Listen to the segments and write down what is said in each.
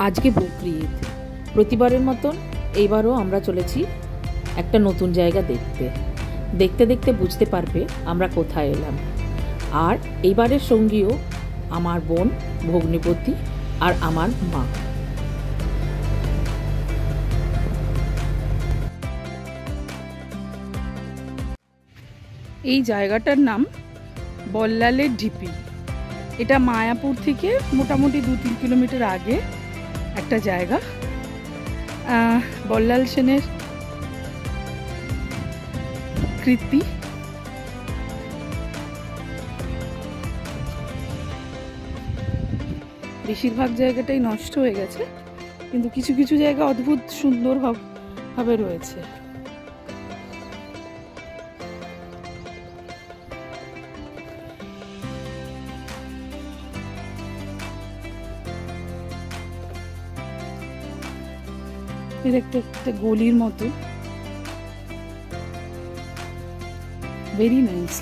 আজকে বকরি ঈদ। প্রতিবারের মতন এইবারও আমরা চলেছি একটা নতুন জায়গা দেখতে। দেখতে দেখতে বুঝতে পারবে আমরা কোথায় এলাম। আর এইবারের সঙ্গীও আমার বোন, ভগ্নিপতি আর আমার মা। এই জায়গাটার নাম বল্লালের ঢিপি। এটা মায়াপুর থেকে মোটামুটি 2-3 কিলোমিটার আগে একটা জায়গা। বল্লাল সেনের কীর্তি। বেশিরভাগ জায়গাটাই নষ্ট হয়ে গেছে, কিন্তু কিছু কিছু জায়গা অদ্ভুত সুন্দর ভাবে রয়েছে। এর একটা গলির মতো, ভেরি নাইস।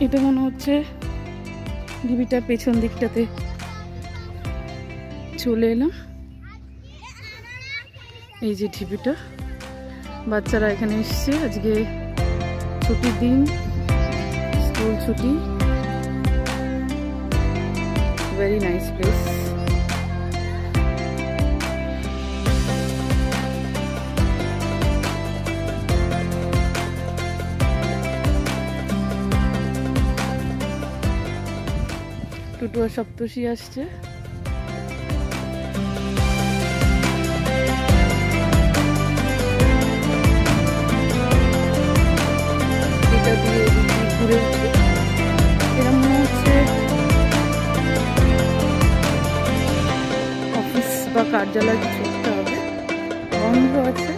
এটা মনে হচ্ছে ঢিবিটার পেছন দিকটাতে চলে এলাম। এই যে ঢিবিটা, বাচ্চারা এখানে এসছে। আজকে ছুটির দিন, স্কুল ছুটি। Very nice place. টুটু আর সপ্তর্ষি আসছে। এটা দিয়ে ঘুরে উঠে এরকম মনে হচ্ছে অফিস বা কার্যালয় কিছু একটা হবে। বন্ধ আছে,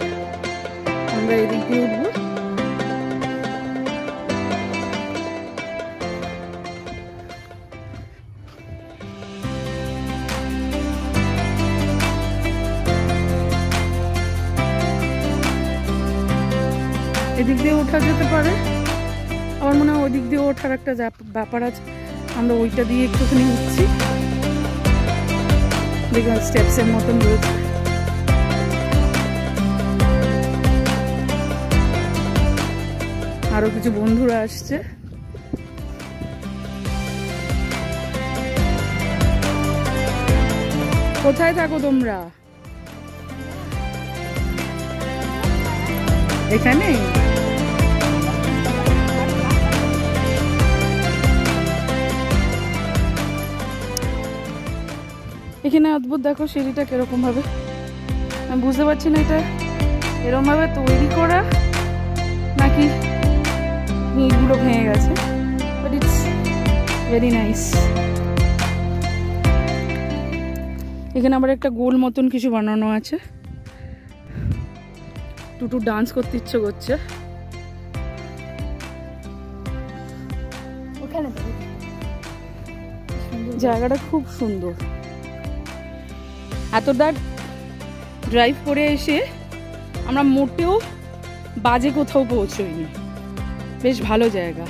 আমরা এদিক দিয়ে উঠবো। এদিক দিয়ে ওঠা যেতে পারে, আমার মনে হয় ওই দিক দিয়ে ওঠার একটা ব্যাপার আছে। আমরা ওইটা দিয়ে একটুখানি উঠছি। দেখুন স্টেপসের মতন রয়েছে। আরো কিছু বন্ধুরা আসছে। কোথায় থাকো তোমরা? এখানে এখানে অদ্ভুত, দেখো সিঁড়িটা কিরকম ভাবে, আমি বুঝতে পারছি না এটা এরকম ভাবে তৈরি করা নাকি ইটগুলো ভেঙে গেছে, বাট ইটস ভেরি নাইস। এখানে আবার একটা গোল মতন কিছু বানানো আছে। টুটু ডান্স করতে ইচ্ছে করছে। জায়গাটা খুব সুন্দর। এতটা ড্রাইভ করে এসে আমরা মোটেও বাজে কোথাও পৌঁছইনি। বেশ ভালো জায়গা।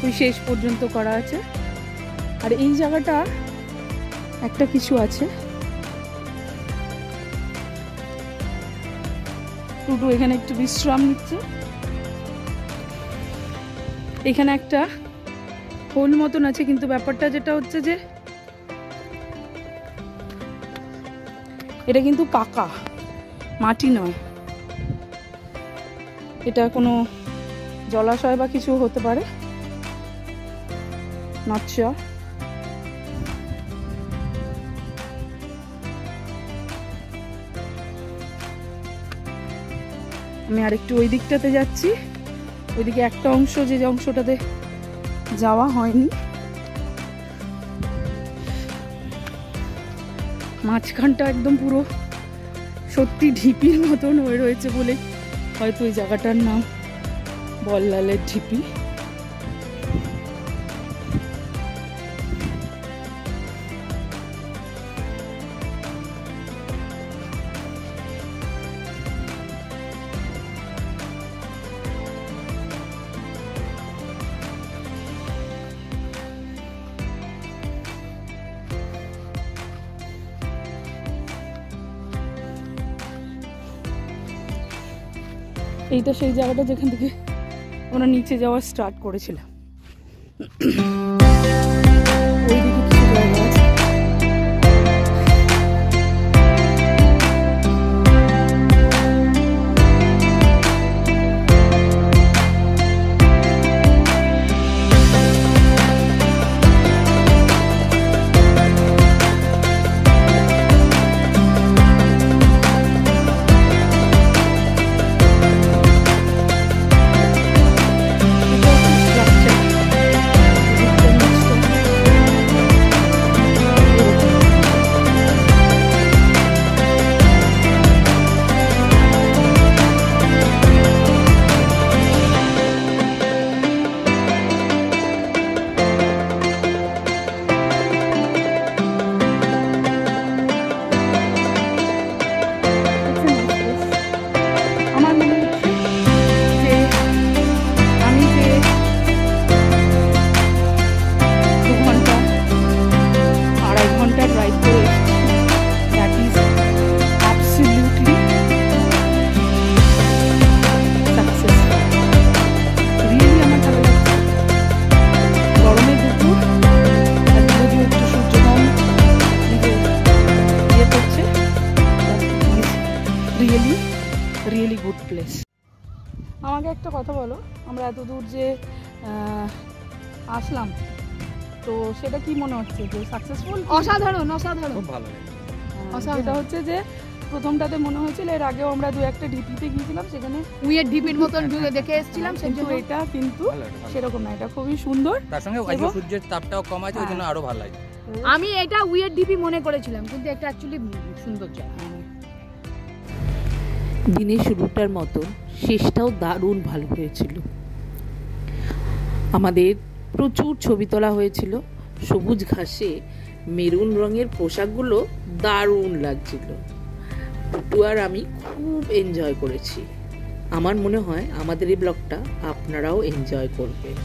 ওই শেষ পর্যন্ত করা আছে। আর এই জায়গাটা একটা কিছু আছে। টুটু এখানে একটু বিশ্রাম নিচ্ছে। এখানে একটা হোল মতন আছে, কিন্তু ব্যাপারটা যেটা হচ্ছে যে এটা কিন্তু পাকা, মাটি নয়। এটা কোনো জলাশয় বা কিছু হতে পারে, নট শিওর। আমি আরেকটু ওই দিকটাতে যাচ্ছি। ওইদিকে একটা অংশ, যে অংশটাতে যাওয়া হয়নি, মাঝখানটা একদম পুরো সত্যি ঢিপির মতন হয়ে রয়েছে বলে হয়তো ওই জায়গাটার নাম বল্লালের ঢিপি। এইটা সেই জায়গাটা যেখান থেকে আমরা নিচে যাওয়া স্টার্ট করেছিলাম। ওইদিকে কিছু জায়গা আছে। Really good place. আমাকে একটা কথা বলো, আমরা এত দূর যে আসলাম, তো সেটা কি মনে হচ্ছে যে সাকসেসফুল? অসাধারণ, অসাধারণ, খুব ভালো লাগে। সেটা হচ্ছে যে প্রথমটাতে মনে হয়েছিল, এর আগেও আমরা দু একটা ঢিপিতে গিয়েছিলাম, সেখানে উইয়ের ঢিপির মতন দেখে এসেছিলাম, কিন্তু এটা কিন্তু সেরকম না, এটা খুবই সুন্দর। তার সঙ্গে আজকে সূর্যের তাপটাও কম আছে, ওই জন্য আরো ভালো লাগে। আমি এটা উইয়ের ঢিপি মনে করেছিলাম, কিন্তু এটা অ্যাকচুয়ালি সুন্দর জায়গা। দিনের শুরুটার মতন শেষটাও দারুণ ভালো হয়েছিল। আমাদের প্রচুর ছবি তোলা হয়েছিল। সবুজ ঘাসে মেরুন রঙের পোশাকগুলো দারুণ লাগছিল। টুটু আর আমি খুব এনজয় করেছি। আমার মনে হয় আমাদের এই ব্লগটা আপনারাও এনজয় করবেন।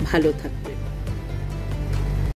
ভালো থাকবেন।